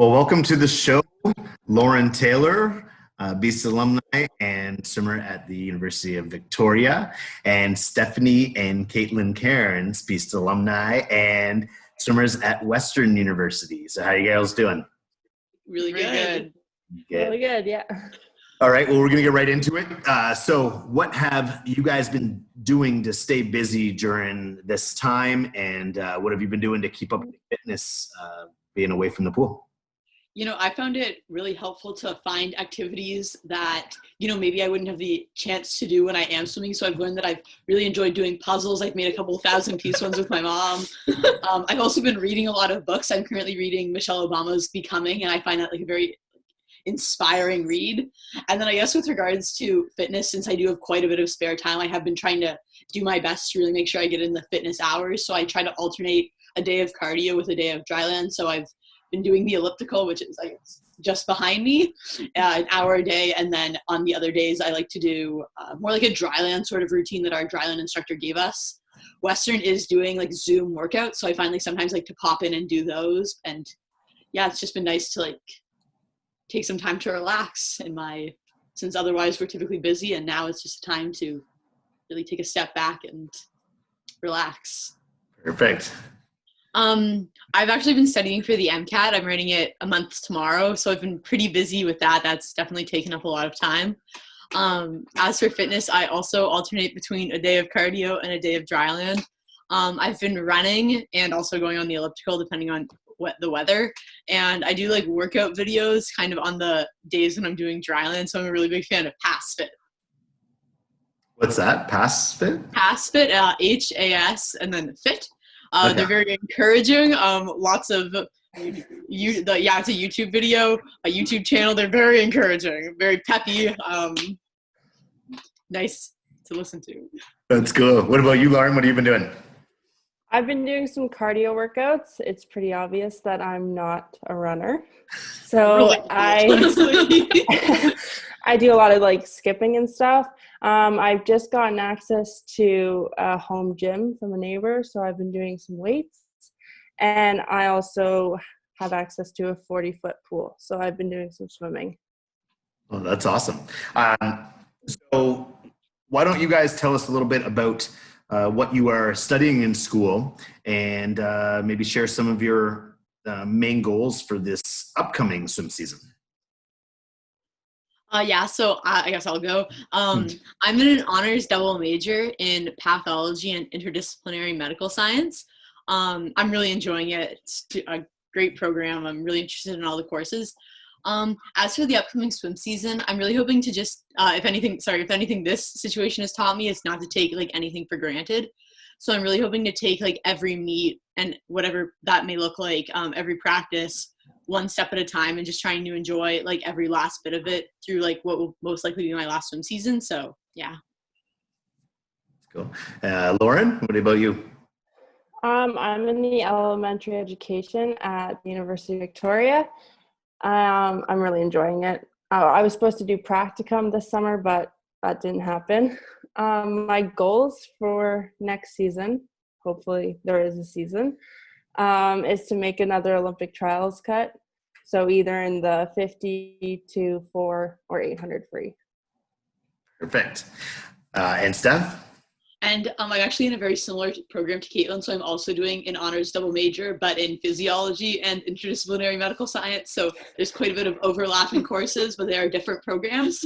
Well, welcome to the show, Lauren Taylor, Beast alumni and swimmer at the University of Victoria, and Stephanie and Katelyn Cairns, Beast alumni and swimmers at Western University. So how are you guys doing? Really good. Really good, yeah. All right, well, we're going to get right into it. So what have you guys been doing to stay busy during this time, and what have you been doing to keep up with fitness being away from the pool? You know, I found it really helpful to find activities that, maybe I wouldn't have the chance to do when I am swimming. So I've learned that I've really enjoyed doing puzzles. I've made a couple 1,000-piece ones with my mom. I've also been reading a lot of books. I'm currently reading Michelle Obama's Becoming, and I find that like a very inspiring read. And then I guess with regards to fitness, since I do have quite a bit of spare time, I have been trying to do my best to really make sure I get in the fitness hours. So I try to alternate a day of cardio with a day of dryland. So I've been doing the elliptical, which is just behind me, an hour a day. And then on the other days, I like to do more like a dryland sort of routine that our dryland instructor gave us. Western is doing like Zoom workouts. So I find like sometimes like to pop in and do those. And yeah, it's just been nice to like take some time to relax since otherwise we're typically busy. And now it's just time to really take a step back and relax. Perfect. I've actually been studying for the MCAT. I'm writing it a month tomorrow, so I've been pretty busy with that. That's definitely taken up a lot of time. As for fitness, I also alternate between a day of cardio and a day of dryland. I've been running and also going on the elliptical depending on the weather. And I do like workout videos kind of on the days when I'm doing dryland, so I'm a really big fan of PassFit. What's that? PassFit? PassFit, HAS, and then fit. Okay. They're very encouraging. Lots of it's a YouTube video, a YouTube channel. They're very encouraging, very peppy, nice to listen to. That's cool. What about you, Lauren? What have you been doing? I've been doing some cardio workouts. It's pretty obvious that I'm not a runner. So I do a lot of like skipping and stuff. I've just gotten access to a home gym from a neighbor, so I've been doing some weights. And I also have access to a 40-foot pool, so I've been doing some swimming. Well, that's awesome. So why don't you guys tell us a little bit about what you are studying in school, and maybe share some of your main goals for this upcoming swim season? So I guess I'll go. I'm in an honors double major in pathology and interdisciplinary medical science. I'm really enjoying it. It's a great program. I'm really interested in all the courses. As for the upcoming swim season, I'm really hoping to just, if anything this situation has taught me, is not to take like anything for granted. So I'm really hoping to take like every meet and whatever that may look like, every practice, one step at a time, and just trying to enjoy like every last bit of it through like what will most likely be my last swim season. So yeah. Cool. Lauren, what about you? I'm in the elementary education at the University of Victoria. I'm really enjoying it. I was supposed to do practicum this summer, but that didn't happen. My goals for next season, hopefully there is a season, is to make another Olympic trials cut. So either in the 50 to 4 or 800 free. Perfect. And Steph? And I'm actually in a very similar program to Katelyn, so I'm also doing an honors double major, but in physiology and interdisciplinary medical science. So there's quite a bit of overlapping courses, but they are different programs.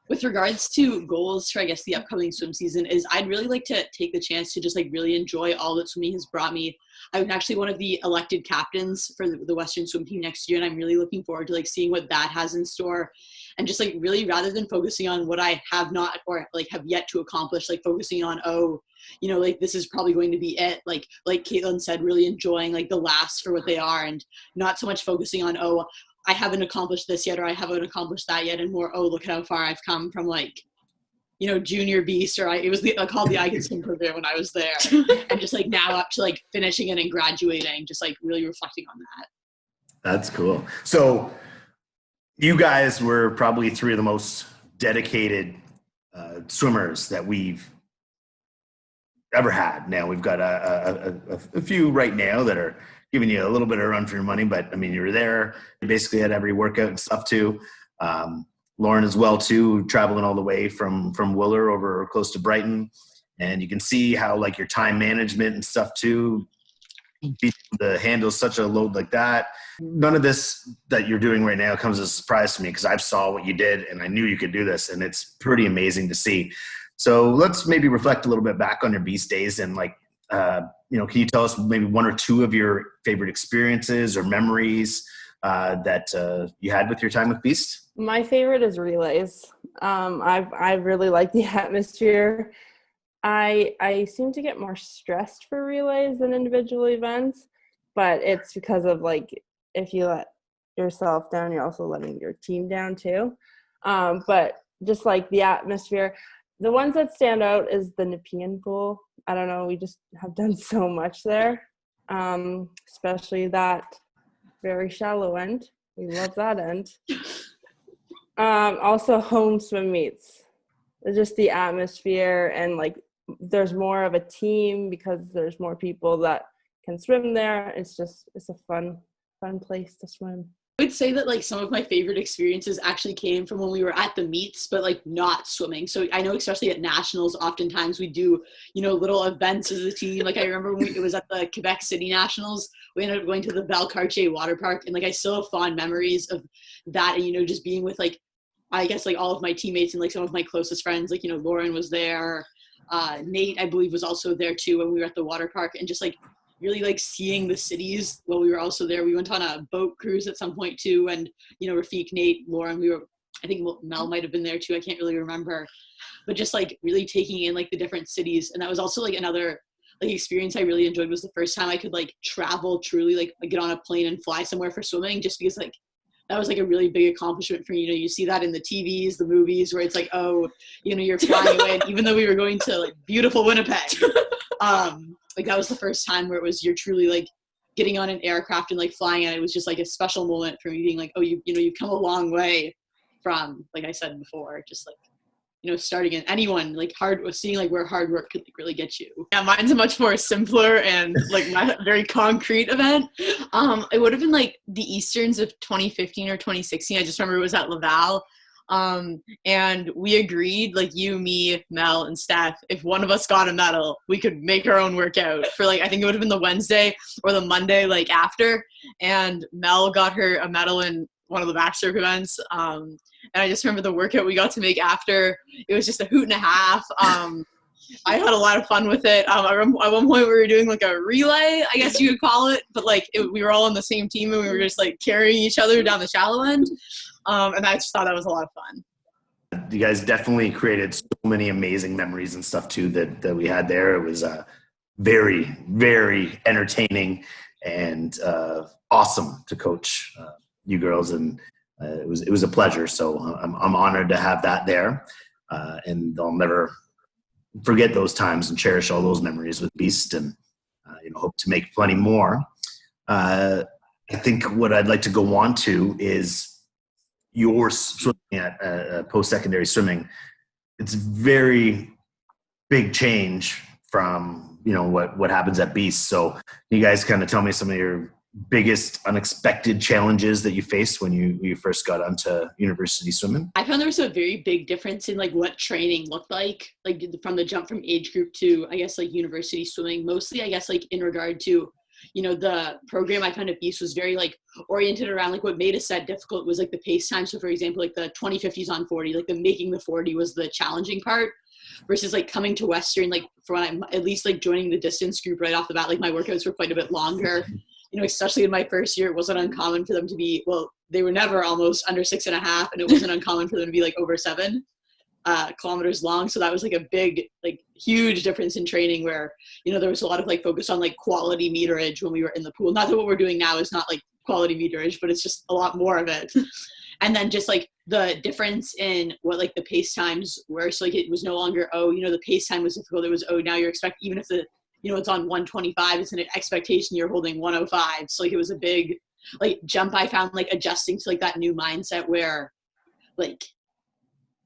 With regards to goals for, I guess, the upcoming swim season, is I'd really like to take the chance to just like really enjoy all that swimming has brought me. I'm actually one of the elected captains for the Western swim team next year, and I'm really looking forward to like seeing what that has in store. And just like really, rather than focusing on what I have not or like have yet to accomplish, like focusing on, like this is probably going to be it. Like Katelyn said, really enjoying like the laughs for what they are, and not so much focusing on, I haven't accomplished this yet, or I haven't accomplished that yet, and more, look at how far I've come from like, junior beast, or it was called the I Can Swim program when I was there, and just like now up to like finishing it and graduating, just like really reflecting on that. That's cool. So you guys were probably three of the most dedicated swimmers that we've ever had. Now we've got a few right now that are giving you a little bit of a run for your money, but I mean, you were there, you basically had every workout and stuff too. Lauren as well too, traveling all the way from Wooler over close to Brighton. And you can see how like your time management and stuff too, being able to handle such a load like that. None of this that you're doing right now comes as a surprise to me because I saw what you did and I knew you could do this, and it's pretty amazing to see. So let's maybe reflect a little bit back on your Beast days and like, can you tell us maybe one or two of your favorite experiences or memories that you had with your time with Beast? My favorite is relays. I really like the atmosphere. I seem to get more stressed for relays than individual events, but it's because of like, if you let yourself down, you're also letting your team down too. But just like the atmosphere, the ones that stand out is the Nepean pool. I don't know, we just have done so much there, especially that very shallow end. We love that end. Also home swim meets. It's just the atmosphere, and like there's more of a team because there's more people that can swim there. It's a fun place to swim. I would say that like some of my favorite experiences actually came from when we were at the meets, but like not swimming. So I know especially at nationals, oftentimes we do, little events as a team. Like I remember when it was at the Quebec City Nationals, we ended up going to the Valcartier water park, and like I still have fond memories of that, and just being with like, I guess like all of my teammates and like some of my closest friends, like, Lauren was there. Nate, I believe, was also there too when we were at the water park, and just like really like seeing the cities while we were also there. We went on a boat cruise at some point too, and Rafiq, Nate, Lauren, I think Mel might have been there too, I can't really remember, but just like really taking in like the different cities. And that was also like another like experience I really enjoyed, was the first time I could like travel truly, like get on a plane and fly somewhere for swimming, just because like that was like a really big accomplishment for me. You see that in the TVs, the movies, where it's like, oh, you're flying away. And even though we were going to like beautiful Winnipeg, like that was the first time where you're truly like getting on an aircraft and like flying, and it was just like a special moment for me, being like, oh, you've come a long way from, like I said before, just like, starting in anyone like seeing like where hard work could like really get you. Yeah, mine's a much more simpler and like my very concrete event. It would have been like the Easterns of 2015 or 2016. I just remember it was at Laval. And we agreed, like you, me, Mel, and Steph, if one of us got a medal, we could make our own workout for like, I think it would have been the Wednesday or the Monday like after. And Mel got her a medal in one of the backstroke events. And I just remember the workout we got to make after. It was just a hoot and a half. I had a lot of fun with it. At one point we were doing like a relay, I guess you could call it, but like we were all on the same team and we were just like carrying each other down the shallow end. And I just thought that was a lot of fun. You guys definitely created so many amazing memories and stuff too that we had there. It was very, very entertaining and awesome to coach you girls, and it was a pleasure. So I'm honored to have that there, and I'll never forget those times and cherish all those memories with Beast, and hope to make plenty more. I think what I'd like to go on to is your swimming at post-secondary swimming. It's very big change from what happens at Beast. So you guys kind of tell me some of your biggest unexpected challenges that you faced when you first got onto university swimming? I found there was a very big difference in like what training looked like from the jump from age group to, I guess, like university swimming. Mostly, I guess, like in regard to, the program I found at Beast was very like oriented around like what made a set difficult was like the pace time. So for example, like the 2050s on 40, like the making the 40 was the challenging part, versus like coming to Western, like for when I'm at least like joining the distance group right off the bat, like my workouts were quite a bit longer. Especially in my first year, it wasn't uncommon for them to be, well, they were never almost under 6.5, and it wasn't uncommon for them to be like over 7 kilometers long. So that was like a big, like huge difference in training where, there was a lot of like focus on like quality meterage when we were in the pool. Not that what we're doing now is not like quality meterage, but it's just a lot more of it. And then just like the difference in what like the pace times were. So like it was no longer, the pace time was difficult. It was, now you're expecting, even if the, it's on 125, it's an expectation you're holding 105. So like it was a big like jump. I found like adjusting to like that new mindset where like,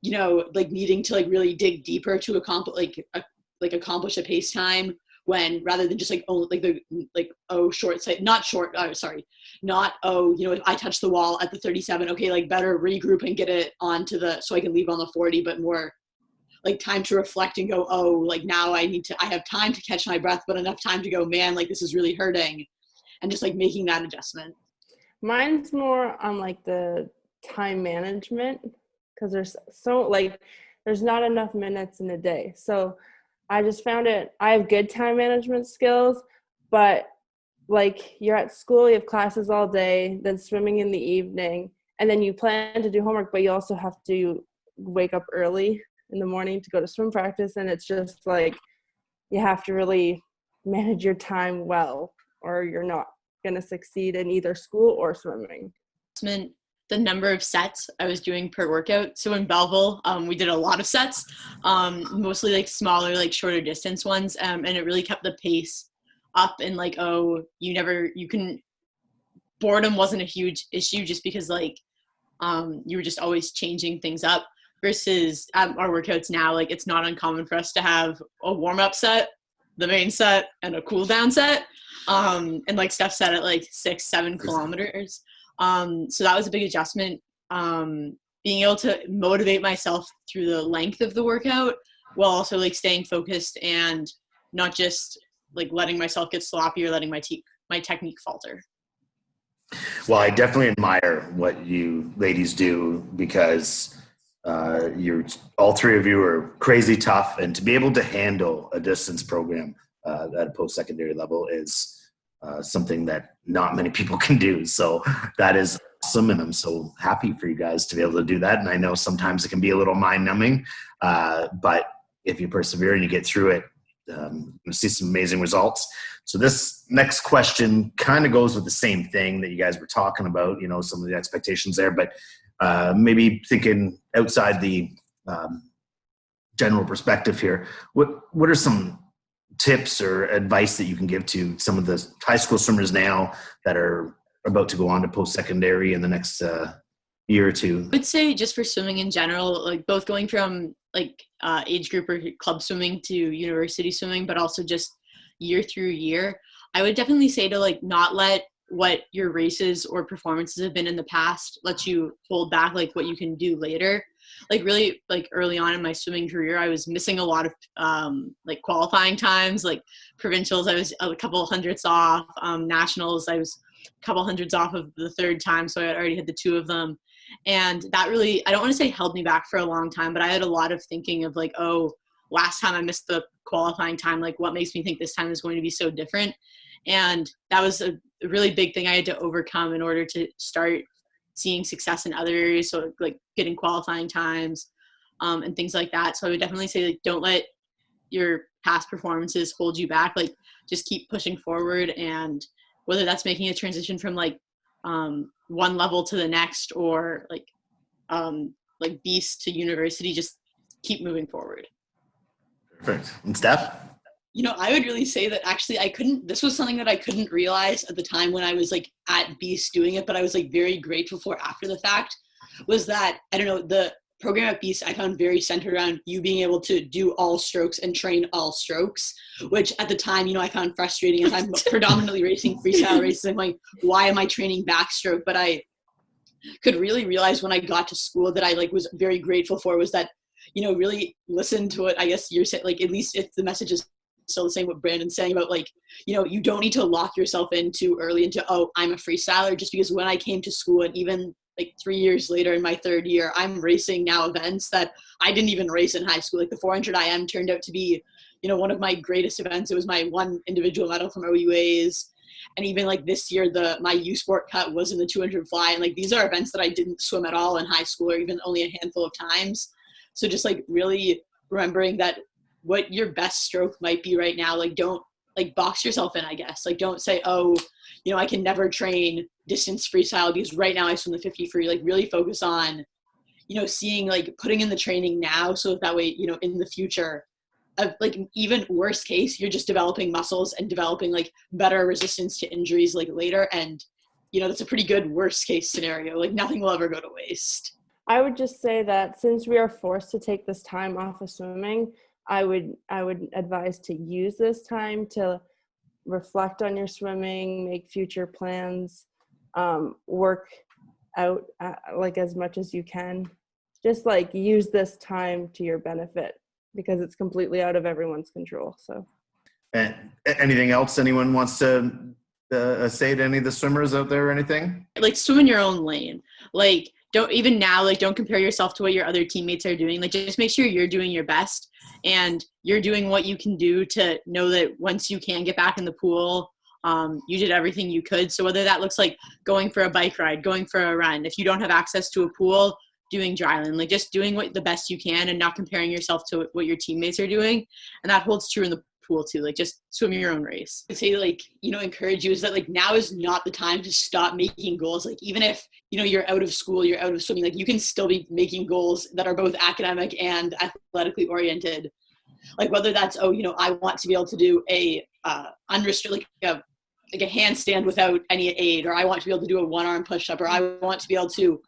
like needing to like really dig deeper to accomplish a pace time when rather than just like, oh, like the, like, oh, short side, not short, not, oh, you know, if I touch the wall at the 37, okay, like better regroup and get it onto the, so I can leave on the 40, but more like time to reflect and go, oh, like now I have time to catch my breath, but enough time to go, man, like this is really hurting. And just like making that adjustment. Mine's more on like the time management, because there's not enough minutes in a day. So I just found I have good time management skills, but like you're at school, you have classes all day, then swimming in the evening, and then you plan to do homework, but you also have to wake up early in the morning to go to swim practice. And it's just like, you have to really manage your time well, or you're not going to succeed in either school or swimming. The number of sets I was doing per workout. So in Belleville, we did a lot of sets, mostly like smaller, like shorter distance ones. And it really kept the pace up, and like, oh, boredom wasn't a huge issue just because like, you were just always changing things up versus our workouts now. Like it's not uncommon for us to have a warm up set, the main set, and a cool down set. And like Steph said, at like 6-7 kilometers. So that was a big adjustment. Being able to motivate myself through the length of the workout while also like staying focused and not just like letting myself get sloppy or letting my technique falter. Well, I definitely admire what you ladies do, because all three of you are crazy tough, and to be able to handle a distance program at a post-secondary level is something that not many people can do. So that is awesome, and I'm so happy for you guys to be able to do that. And I know sometimes it can be a little mind-numbing, but if you persevere and you get through it, you'll see some amazing results. So this next question kind of goes with the same thing that you guys were talking about, you know, some of the expectations there, but maybe thinking outside the general perspective here. What are some tips or advice that you can give to some of the high school swimmers now that are about to go on to post-secondary in the next year or two? I would say just for swimming in general, like both going from like age group or club swimming to university swimming, but also just year through year, I would definitely say to like not let what your races or performances have been in the past let you hold back like what you can do later. Like really like early on in my swimming career, I was missing a lot of like qualifying times, like provincials I was a couple hundredths off, nationals I was a couple hundreds off of the third time, so I had already had the two of them. And that really, I don't want to say held me back for a long time, but I had a lot of thinking of like, oh, last time I missed the qualifying time, like what makes me think this time is going to be so different? And that was a really big thing I had to overcome in order to start seeing success in other areas. So like getting qualifying times and things like that. So I would definitely say like, don't let your past performances hold you back. Like just keep pushing forward. And whether that's making a transition from like one level to the next, or like beast to university, just keep moving forward. Perfect. And Steph? You know, I would really say that actually this was something that I couldn't realize at the time when I was like at Beast doing it, but I was like very grateful for after the fact, was that, I don't know, the program at Beast I found very centered around you being able to do all strokes and train all strokes, which at the time, you know, I found frustrating as I'm predominantly racing freestyle races. I'm like, why am I training backstroke? But I could really realize when I got to school that I like was very grateful for was that, you know, really listen to what I guess you're saying, like at least if the message is still the same what Brandon's saying about like, you know, you don't need to lock yourself in too early into, oh, I'm a freestyler, just because when I came to school and even like 3 years later in my third year, I'm racing now events that I didn't even race in high school. Like the 400 IM turned out to be, you know, one of my greatest events. It was my one individual medal from OUAs. And even like this year, my U Sport cut was in the 200 fly. And like, these are events that I didn't swim at all in high school, or even only a handful of times. So just like really remembering that what your best stroke might be right now, like don't like box yourself in, I guess. Like don't say, oh, you know, I can never train distance freestyle because right now I swim the 50 free. Like really focus on, you know, seeing like putting in the training now, so that way, you know, in the future, like even worst case, you're just developing muscles and developing like better resistance to injuries like later. And, you know, that's a pretty good worst case scenario. Like nothing will ever go to waste. I would just say that since we are forced to take this time off of swimming, I would advise to use this time to reflect on your swimming, make future plans, work out like as much as you can. Just like use this time to your benefit because it's completely out of everyone's control. So, anything else anyone wants to say to any of the swimmers out there or anything? Like swim in your own lane. Like don't compare yourself to what your other teammates are doing. Like just make sure you're doing your best and you're doing what you can do to know that once you can get back in the pool, you did everything you could. So whether that looks like going for a bike ride, going for a run, if you don't have access to a pool, doing dryland, like just doing the best you can and not comparing yourself to what your teammates are doing. And that holds true in the pool too. Like just swim your own race. I'd say encourage you is that like now is not the time to stop making goals. Like even if, you're out of school, you're out of swimming, like you can still be making goals that are both academic and athletically oriented. Like whether that's, I want to be able to do a unrestricted, like a handstand without any aid, or I want to be able to do a one-arm push-up, or I want to be able to,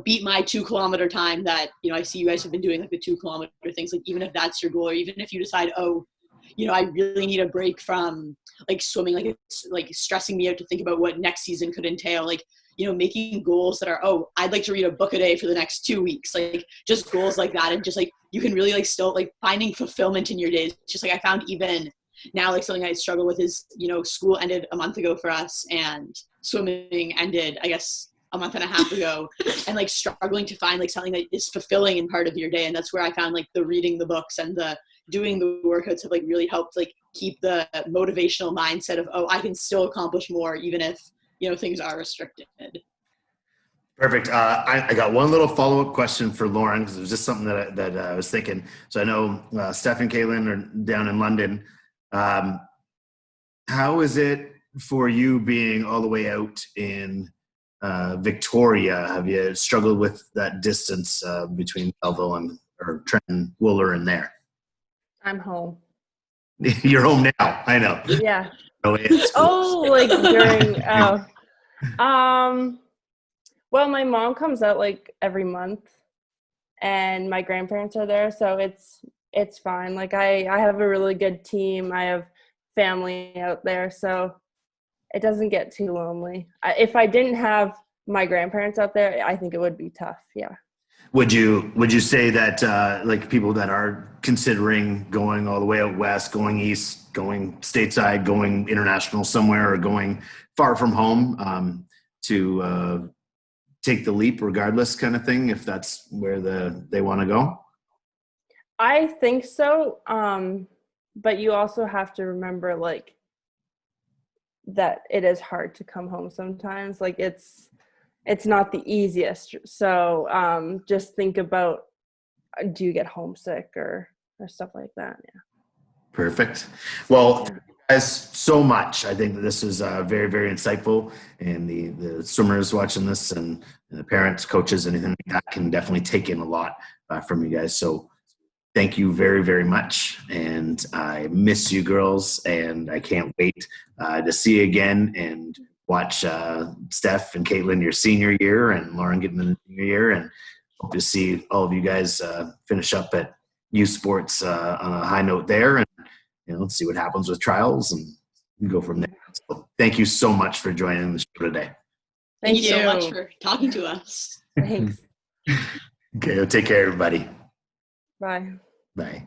beat my 2-kilometer time that, I see you guys have been doing like the 2-kilometer things. Like even if that's your goal, or even if you decide, I really need a break from like swimming, like it's like stressing me out to think about what next season could entail. Like, making goals that are, I'd like to read a book a day for the next 2 weeks, like just goals like that. And just like, you can really like still like finding fulfillment in your days. Just like I found even now, like something I struggle with is, school ended a month ago for us and swimming ended, I guess, a month and a half ago, and like struggling to find like something that is fulfilling in part of your day. And that's where I found like the reading the books and the doing the workouts have like really helped like keep the motivational mindset of, I can still accomplish more even if, things are restricted. Perfect. I got one little follow-up question for Lauren because it was just something that I was thinking. So I know Steph and Katelyn are down in London. How is it for you being all the way out in Victoria? Have you struggled with that distance between Belleville or Trenton, Wooler, and there? I'm home. You're home now. I know. Yeah. Like during well, my mom comes out like every month and my grandparents are there, so it's fine. Like I have a really good team. I have family out there, so it doesn't get too lonely. If I didn't have my grandparents out there, I think it would be tough. Yeah. Would you say that like people that are considering going all the way out west, going east, going stateside, going international somewhere, or going far from home to take the leap regardless kind of thing, if that's where they want to go? I think so. But you also have to remember like that it is hard to come home sometimes. Like it's not the easiest. So just think about, do you get homesick or stuff like that? Yeah. Perfect. Well, thank you guys so much. I think that this is very, very insightful, and the swimmers watching this and the parents, coaches, anything like that can definitely take in a lot from you guys. So thank you very, very much. And I miss you girls, and I can't wait to see you again and watch Steph and Katelyn your senior year and Lauren getting in the junior year, and hope to see all of you guys finish up at U Sports on a high note there, and let's see what happens with trials and go from there. So thank you so much for joining the show today. Thank you so much for talking to us. Thanks. Okay, well, take care, everybody. Bye. Bye.